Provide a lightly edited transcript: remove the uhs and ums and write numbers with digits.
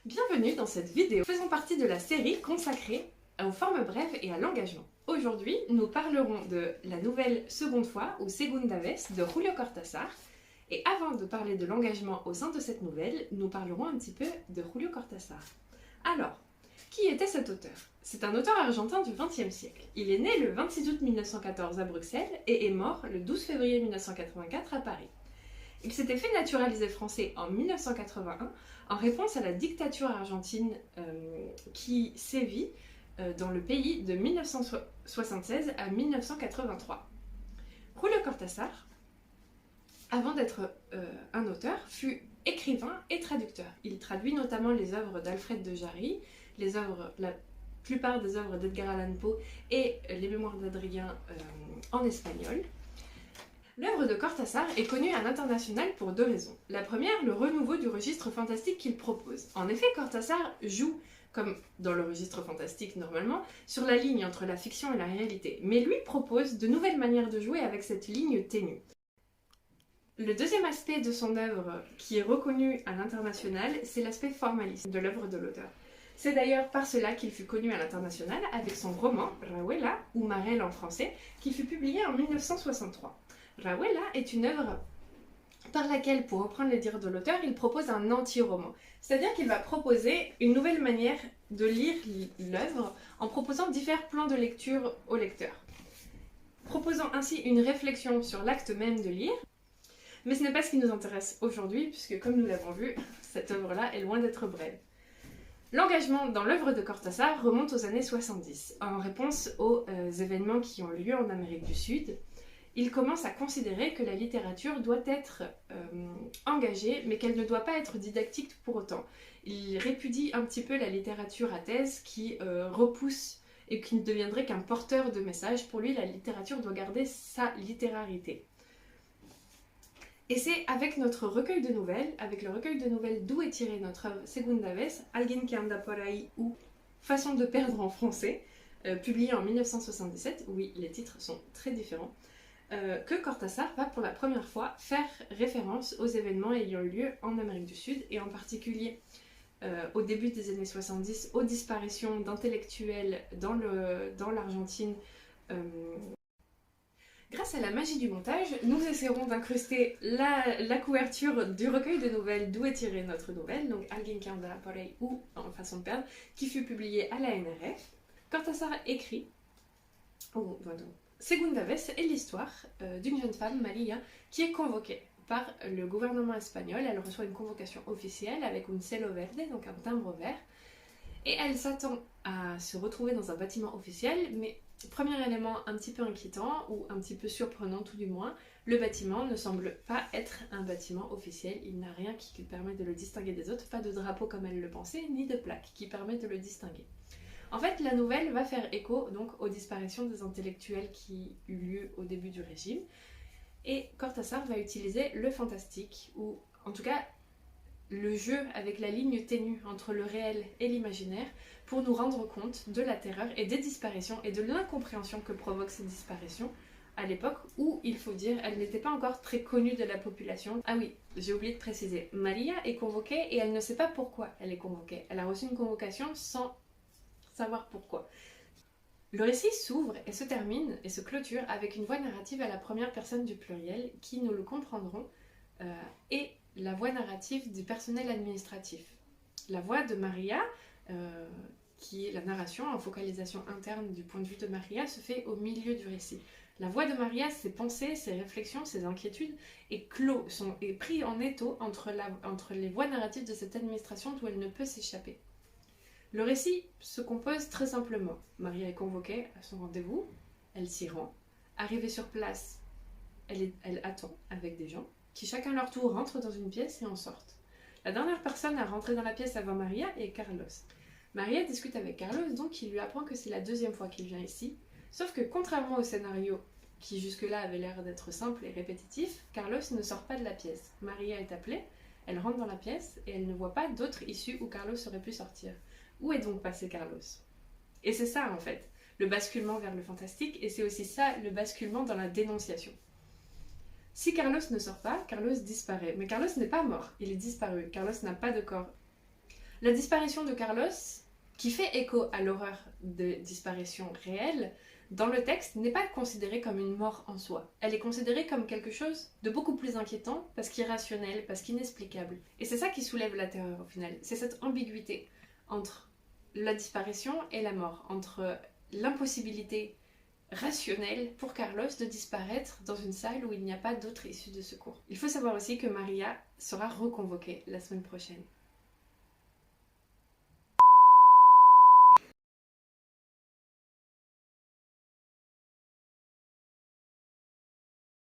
Bienvenue dans cette vidéo faisant partie de la série consacrée aux formes brèves et à l'engagement. Aujourd'hui, nous parlerons de la nouvelle Seconde fois ou Segunda vez de Julio Cortázar. Et avant de parler de l'engagement au sein de cette nouvelle, nous parlerons un petit peu de Julio Cortázar. Alors, qui était cet auteur? C'est un auteur argentin du XXe siècle. Il est né le 26 août 1914 à Bruxelles et est mort le 12 février 1984 à Paris. Il s'était fait naturaliser français en 1981 en réponse à la dictature argentine qui sévit dans le pays de 1976 à 1983. Julio Cortázar, avant d'être un auteur, fut écrivain et traducteur. Il traduit notamment les œuvres d'Alfred de Jarry, la plupart des œuvres d'Edgar Allan Poe et les mémoires d'Adrien en espagnol. L'œuvre de Cortázar est connue à l'international pour deux raisons. La première, le renouveau du registre fantastique qu'il propose. En effet, Cortázar joue, comme dans le registre fantastique normalement, sur la ligne entre la fiction et la réalité, mais lui propose de nouvelles manières de jouer avec cette ligne ténue. Le deuxième aspect de son œuvre qui est reconnu à l'international, c'est l'aspect formaliste de l'œuvre de l'auteur. C'est d'ailleurs par cela qu'il fut connu à l'international avec son roman Rauwela, ou Marelle en français, qui fut publié en 1963. Rauwela est une œuvre par laquelle, pour reprendre les dires de l'auteur, il propose un anti-roman. C'est-à-dire qu'il va proposer une nouvelle manière de lire l'œuvre en proposant divers plans de lecture au lecteur. Proposant ainsi une réflexion sur l'acte même de lire. Mais ce n'est pas ce qui nous intéresse aujourd'hui, puisque comme nous l'avons vu, cette œuvre-là est loin d'être brève. L'engagement dans l'œuvre de Cortázar remonte aux années 70, en réponse aux événements qui ont lieu en Amérique du Sud. Il commence à considérer que la littérature doit être engagée, mais qu'elle ne doit pas être didactique pour autant. Il répudie un petit peu la littérature à thèse qui repousse et qui ne deviendrait qu'un porteur de messages. Pour lui, la littérature doit garder sa littérarité. Et c'est avec notre recueil de nouvelles, avec le recueil de nouvelles d'où est tirée notre œuvre Segunda vez, Alguien que anda por ahí ou Façon de perdre en français, publié en 1977, oui, les titres sont très différents, que Cortázar va pour la première fois faire référence aux événements ayant eu lieu en Amérique du Sud et en particulier au début des années 70 aux disparitions d'intellectuels dans l'Argentine. Grâce à la magie du montage, nous essaierons d'incruster la couverture du recueil de nouvelles d'où est tirée notre nouvelle, donc Alguien que anda por ahí ou En façon de perdre, qui fut publié à la NRF. Cortázar écrit Segunda vez est l'histoire d'une jeune femme, Maria, qui est convoquée par le gouvernement espagnol. Elle reçoit une convocation officielle avec un cielo verde, donc un timbre vert, et elle s'attend à se retrouver dans un bâtiment officiel, mais premier élément un petit peu inquiétant, ou un petit peu surprenant tout du moins, le bâtiment ne semble pas être un bâtiment officiel, il n'a rien qui permet de le distinguer des autres, pas de drapeau comme elle le pensait, ni de plaque qui permet de le distinguer. En fait, la nouvelle va faire écho donc aux disparitions des intellectuels qui eut lieu au début du régime. Et Cortázar va utiliser le fantastique, ou en tout cas le jeu avec la ligne ténue entre le réel et l'imaginaire, pour nous rendre compte de la terreur et des disparitions et de l'incompréhension que provoquent ces disparitions à l'époque où, il faut dire, elle n'était pas encore très connue de la population. Ah oui, j'ai oublié de préciser, Maria est convoquée et elle ne sait pas pourquoi elle est convoquée. Elle a reçu une convocation sans savoir pourquoi. Le récit s'ouvre et se termine et se clôture avec une voix narrative à la première personne du pluriel qui, nous le comprendrons, est la voix narrative du personnel administratif. La voix de Maria, qui est la narration en focalisation interne du point de vue de Maria, se fait au milieu du récit. La voix de Maria, ses pensées, ses réflexions, ses inquiétudes est pris en étau entre les voix narratives de cette administration d'où elle ne peut s'échapper. Le récit se compose très simplement. Maria est convoquée à son rendez-vous, elle s'y rend. Arrivée sur place, elle attend avec des gens qui chacun leur tour rentrent dans une pièce et en sortent. La dernière personne à rentrer dans la pièce avant Maria est Carlos. Maria discute avec Carlos, donc il lui apprend que c'est la deuxième fois qu'il vient ici, sauf que contrairement au scénario qui jusque-là avait l'air d'être simple et répétitif, Carlos ne sort pas de la pièce. Maria est appelée, elle rentre dans la pièce et elle ne voit pas d'autre issue où Carlos aurait pu sortir. Où est donc passé Carlos? Et c'est ça en fait, le basculement vers le fantastique, et c'est aussi ça le basculement dans la dénonciation. Si Carlos ne sort pas, Carlos disparaît. Mais Carlos n'est pas mort, il est disparu. Carlos n'a pas de corps. La disparition de Carlos, qui fait écho à l'horreur de disparition réelle, dans le texte n'est pas considérée comme une mort en soi. Elle est considérée comme quelque chose de beaucoup plus inquiétant, parce qu'irrationnel, parce qu'inexplicable. Et c'est ça qui soulève la terreur au final. C'est cette ambiguïté entre la disparition et la mort, entre l'impossibilité rationnelle pour Carlos de disparaître dans une salle où il n'y a pas d'autre issue de secours. Il faut savoir aussi que Maria sera reconvoquée la semaine prochaine.